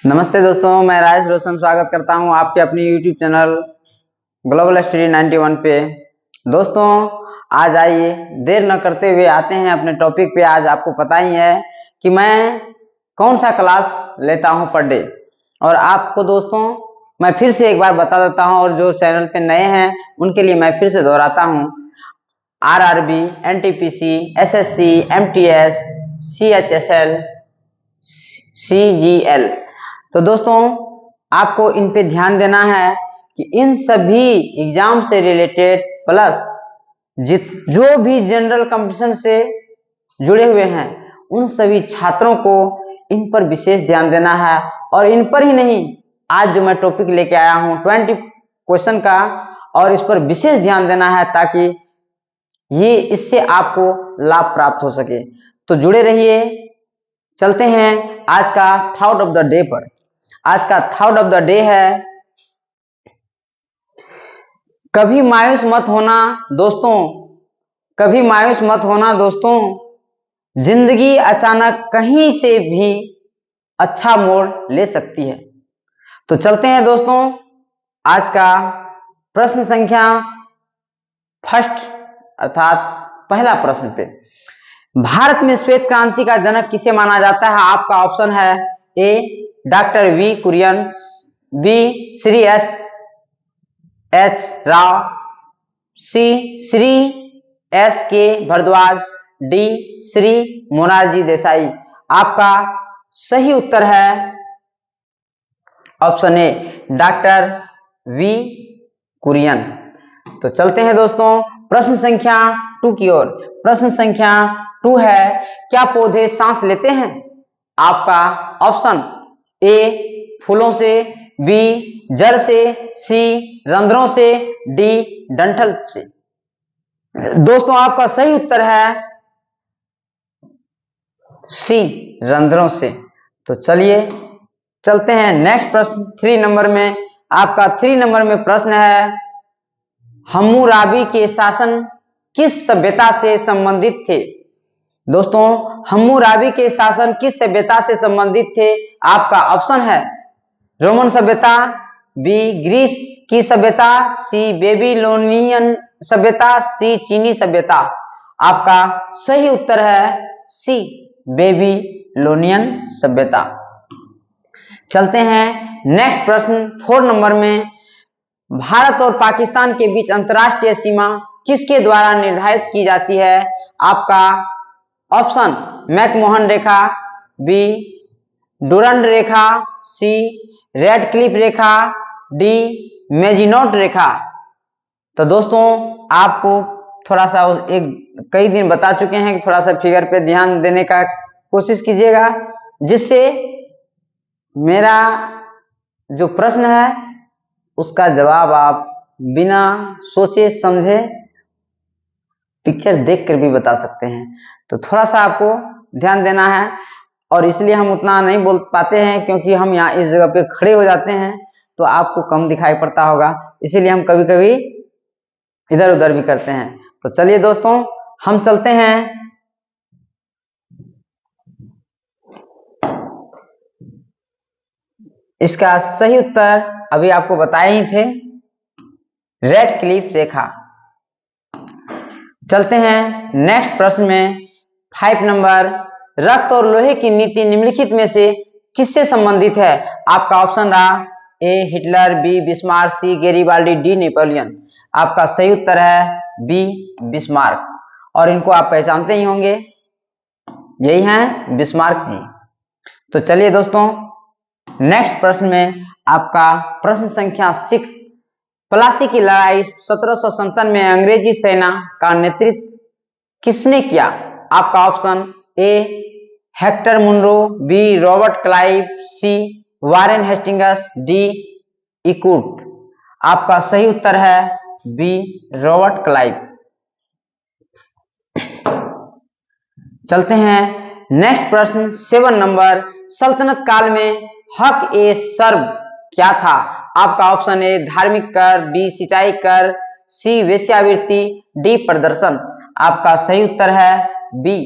नमस्ते दोस्तों, मैं राजेश रोशन स्वागत करता हूं आपके अपने YouTube चैनल ग्लोबल स्टडी 91 पे। दोस्तों आज आइए देर न करते हुए आते हैं अपने टॉपिक पे। आज आपको पता ही है कि मैं कौन सा क्लास लेता हूं पर डे, और आपको दोस्तों मैं फिर से एक बार बता देता हूं, और जो चैनल पे नए हैं उनके लिए मैं फिर से दोहराता हूं। RRB, NTPC, SSC, MTS, CHSL, CGL। तो दोस्तों आपको इन पे ध्यान देना है कि इन सभी एग्जाम से रिलेटेड प्लस जो भी जनरल कंपटीशन से जुड़े हुए हैं उन सभी छात्रों को इन पर विशेष ध्यान देना है। और इन पर ही नहीं, आज जो मैं टॉपिक लेके आया हूं 20 क्वेश्चन का, और इस पर विशेष ध्यान देना है ताकि ये इससे आपको लाभ प्राप्त हो सके। तो जुड़े रहिए। चलते हैं आज का थॉट ऑफ द डे पर। आज का थॉट ऑफ द डे है, कभी मायूस मत होना दोस्तों, कभी मायूस मत होना दोस्तों, जिंदगी अचानक कहीं से भी अच्छा मोड़ ले सकती है। तो चलते हैं दोस्तों आज का प्रश्न संख्या फर्स्ट अर्थात पहला प्रश्न पे। भारत में श्वेत क्रांति का जनक किसे माना जाता है? आपका ऑप्शन है A doctor V Kurien, B Shri H Rao, C Shri S K Bhardwaj, D Shri Morarji Desai. आपका सही उत्तर है option A doctor V Kurien. तो चलते हैं दोस्तों प्रश्न संख्या 2 की ओर। प्रश्न संख्या 2 है, क्या पौधे सांस लेते हैं? आपका ऑप्शन ए फूलों से, बी जड़ से, सी रंध्रों से, डी डंठल से। दोस्तों आपका सही उत्तर है सी रंध्रों से। तो चलिए चलते हैं नेक्स्ट प्रश्न 3 नंबर में। आपका 3 नंबर में प्रश्न है, हम्मुराबी के शासन किस सभ्यता से संबंधित थे? दोस्तों हम्मुराबी के शासन किस सभ्यता से संबंधित थे? आपका ऑप्शन है रोमन सभ्यता, बी ग्रीस की सभ्यता, सी बेबीलोनियन सभ्यता, सी चीनी सभ्यता। आपका सही उत्तर है सी बेबीलोनियन सभ्यता। चलते हैं नेक्स्ट प्रश्न 4 नंबर में। भारत और पाकिस्तान के बीच अंतरराष्ट्रीय सीमा किसके द्वारा निर्धारित की जाती है? आपका ऑप्शन मैकमोहन रेखा, बी डुरंड रेखा, सी रेड क्लिफ रेखा, डी मेजिनोट रेखा। तो दोस्तों आपको थोड़ा सा कई दिन बता चुके हैं कि थोड़ा सा फिगर पे ध्यान देने का कोशिश कीजिएगा, जिससे मेरा जो प्रश्न है उसका जवाब आप बिना सोचे समझे पिक्चर देखकर भी बता सकते हैं। तो थोड़ा सा आपको ध्यान देना है, और इसलिए हम उतना नहीं बोल पाते हैं क्योंकि हम यहाँ इस जगह पे खड़े हो जाते हैं तो आपको कम दिखाई पड़ता होगा, इसीलिए हम कभी कभी इधर उधर भी करते हैं। तो चलिए दोस्तों हम चलते हैं इसका सही उत्तर अभी आपको बताए ही थे, रेड क्लिफ रेखा। चलते हैं नेक्स्ट प्रश्न में 5 नंबर, रक्त और लोहे की नीति निम्नलिखित में से किससे संबंधित है? आपका ऑप्शन रहा A Hitler, B Bismarck, C Garibaldi, D Napoleon. आपका सही उत्तर है बी बिस्मार्क, और इनको आप पहचानते ही होंगे, यही हैं बिस्मार्क जी। तो चलिए दोस्तों नेक्स्ट प्रश्न में आपका प्रश्न संख्या 6, प्लासी की लड़ाई 1757 में अंग्रेजी सेना का नेतृत्व किसने किया? आपका option A Hector Munro, B Robert Clive, C Warren Hastings, D इकूट। आपका सही उत्तर है बी रॉबर्ट क्लाइव। चलते हैं नेक्स्ट प्रश्न 7 नंबर, सल्तनत काल में हक ए सर्व क्या था? आपका ऑप्शन ए धार्मिक कर, बी सिंचाई कर, सी वेश्यावृत्ति, डी प्रदर्शन। आपका सही उत्तर है बी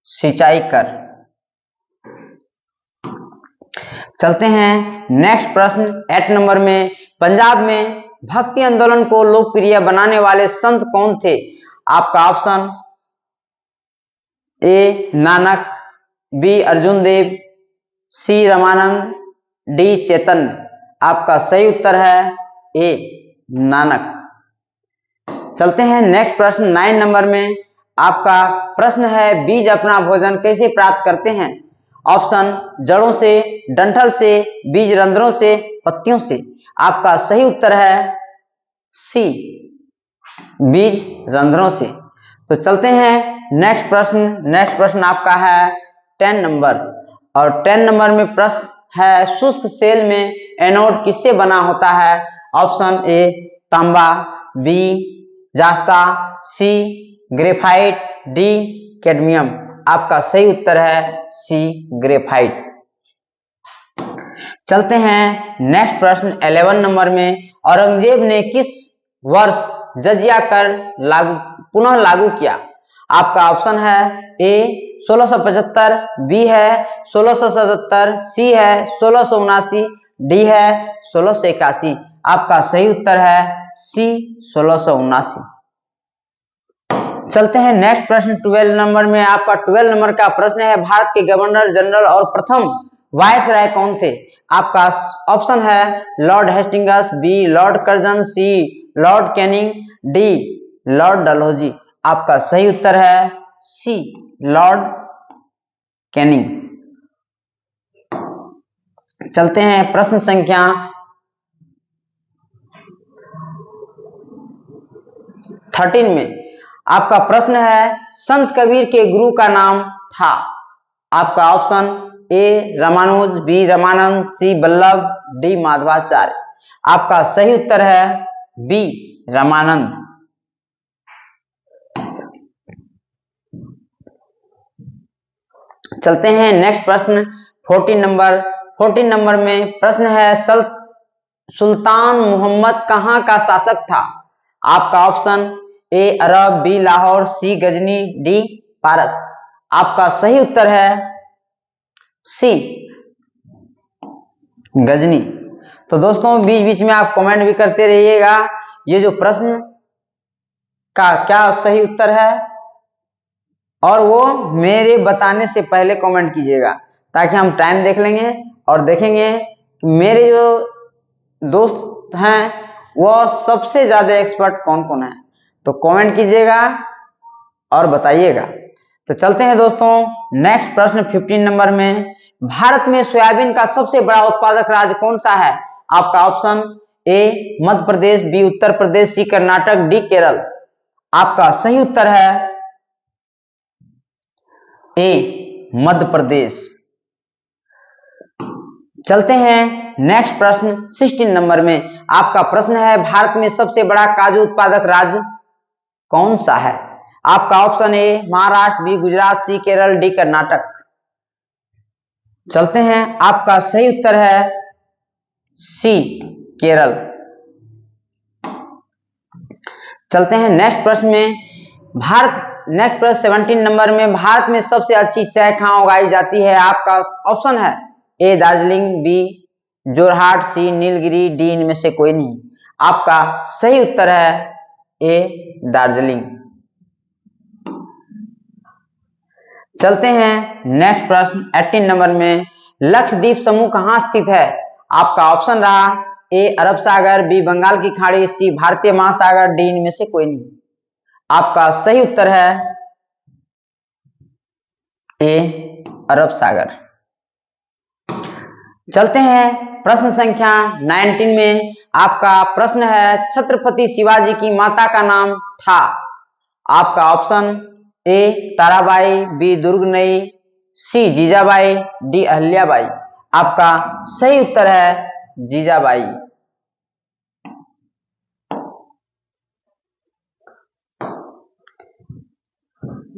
सिंचाई कर। चलते हैं नेक्स्ट प्रश्न 8 नंबर में। पंजाब में भक्ति आंदोलन को लोकप्रिय बनाने वाले संत कौन थे? आपका option A Nanak, B Arjun Dev, C Ramanand, D Chaitanya. आपका सही उत्तर है ए नानक। चलते हैं नेक्स्ट प्रश्न 9 नंबर में। आपका प्रश्न है बीज अपना भोजन कैसे प्राप्त करते हैं? ऑप्शन जड़ों से, डंठल से, बीज रंध्रों से, पत्तियों से। आपका सही उत्तर है सी बीज रंध्रों से। तो चलते हैं नेक्स्ट प्रश्न। नेक्स्ट प्रश्न आपका है 10 नंबर, और 10 नंबर में प्रश्न है शुष्क सेल में एनोड किससे बना होता है? ऑप्शन ए तांबा, बी जास्ता, सी ग्रेफाइट, डी कैडमियम। आपका सही उत्तर है सी ग्रेफाइट। चलते हैं नेक्स्ट प्रश्न 11 नंबर में। औरंगजेब ने किस वर्ष जजिया कर पुनः लागू किया? आपका ऑप्शन है ए 1675, बी है 1677, सी है 1679, डी है 1681। आपका सही उत्तर है सी 1679। चलते हैं नेक्स्ट प्रश्न 12 नंबर में। आपका 12 नंबर का प्रश्न है भारत के गवर्नर जनरल और प्रथम वायसराय कौन थे? आपका ऑप्शन है Lord Hastings, B Lord Curzon, C Lord Canning, D Lord Dalhousie. आपका सही उत्तर है सी लॉर्ड कैनिंग। चलते हैं प्रश्न संख्या 13 में। आपका प्रश्न है संत कबीर के गुरु का नाम था? आपका option A Ramanuja, B Ramanand, C Vallabh, D Madhvacharya. आपका सही उत्तर है बी रामानंद। चलते हैं नेक्स्ट प्रश्न 14 नंबर। 14 नंबर में प्रश्न है सुल्तान मोहम्मद कहां का शासक था? आपका option A Arab, B Lahore, C Ghazni, D पारस। आपका सही उत्तर है सी गजनी। तो दोस्तों बीच बीच में आप कमेंट भी करते रहिएगा ये जो प्रश्न का क्या सही उत्तर है, और वो मेरे बताने से पहले कमेंट कीजिएगा ताकि हम टाइम देख लेंगे और देखेंगे कि मेरे जो दोस्त हैं वो सबसे ज्यादा एक्सपर्ट कौन कौन है। तो कमेंट कीजिएगा और बताइएगा। तो चलते हैं दोस्तों नेक्स्ट प्रश्न 15 नंबर में। भारत में सोयाबीन का सबसे बड़ा उत्पादक राज्य कौन सा है? आपका option A Madhya Pradesh, B Uttar Pradesh, C Karnataka, D Kerala. आपका सही उत्तर है ए मध्य प्रदेश। चलते हैं नेक्स्ट प्रश्न 16 नंबर में। आपका प्रश्न है भारत में सबसे बड़ा काजू उत्पादक राज्य कौन सा है? आपका option A Maharashtra, B Gujarat, C Kerala, D Karnataka. चलते हैं आपका सही उत्तर है सी केरल। चलते हैं नेक्स्ट प्रश्न में। नेक्स्ट प्रश्न 17 नंबर में भारत में सबसे अच्छी चाय कहां उगाई जाती है? आपका ऑप्शन है ए दार्जिलिंग, बी जोरहाट, सी नीलगिरी, डी इनमें से कोई नहीं। आपका सही उत्तर है ए दार्जिलिंग। चलते हैं नेक्स्ट प्रश्न 18 नंबर में। लक्षद्वीप समूह कहां स्थित है? आपका ऑप्शन रहा ए अरब सागर, बी बंगाल की खाड़ी, सी भारतीय महासागर, डी इनमें से कोई नहीं। आपका सही उत्तर है ए अरब सागर। चलते हैं प्रश्न संख्या 19 में। आपका प्रश्न है छत्रपति शिवाजी की माता का नाम था? आपका ऑप्शन ए ताराबाई, बी दुर्गनई, सी जीजाबाई, डी अहल्याबाई। आपका सही उत्तर है जीजाबाई।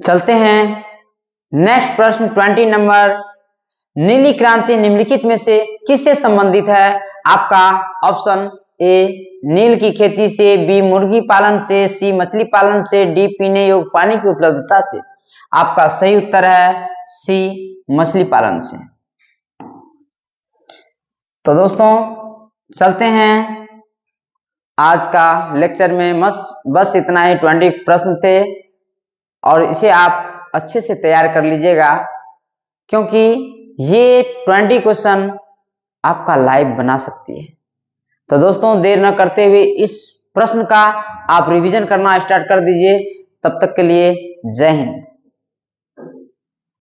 चलते हैं नेक्स्ट प्रश्न 20 नंबर। नीली क्रांति निम्नलिखित में से किससे संबंधित है? आपका ऑप्शन ए नील की खेती से, बी मुर्गी पालन से, सी मछली पालन से, डी पीने योग्य पानी की उपलब्धता से। आपका सही उत्तर है सी मछली पालन से। तो दोस्तों चलते हैं आज का लेक्चर में। बस इतना ही, 20 प्रश्न थे और इसे आप अच्छे से तैयार कर लीजिएगा, क्योंकि ये 20 क्वेश्चन आपका लाइव बना सकती है। तो दोस्तों देर न करते हुए इस प्रश्न का आप रिवीजन करना स्टार्ट कर दीजिए। तब तक के लिए जय हिंद।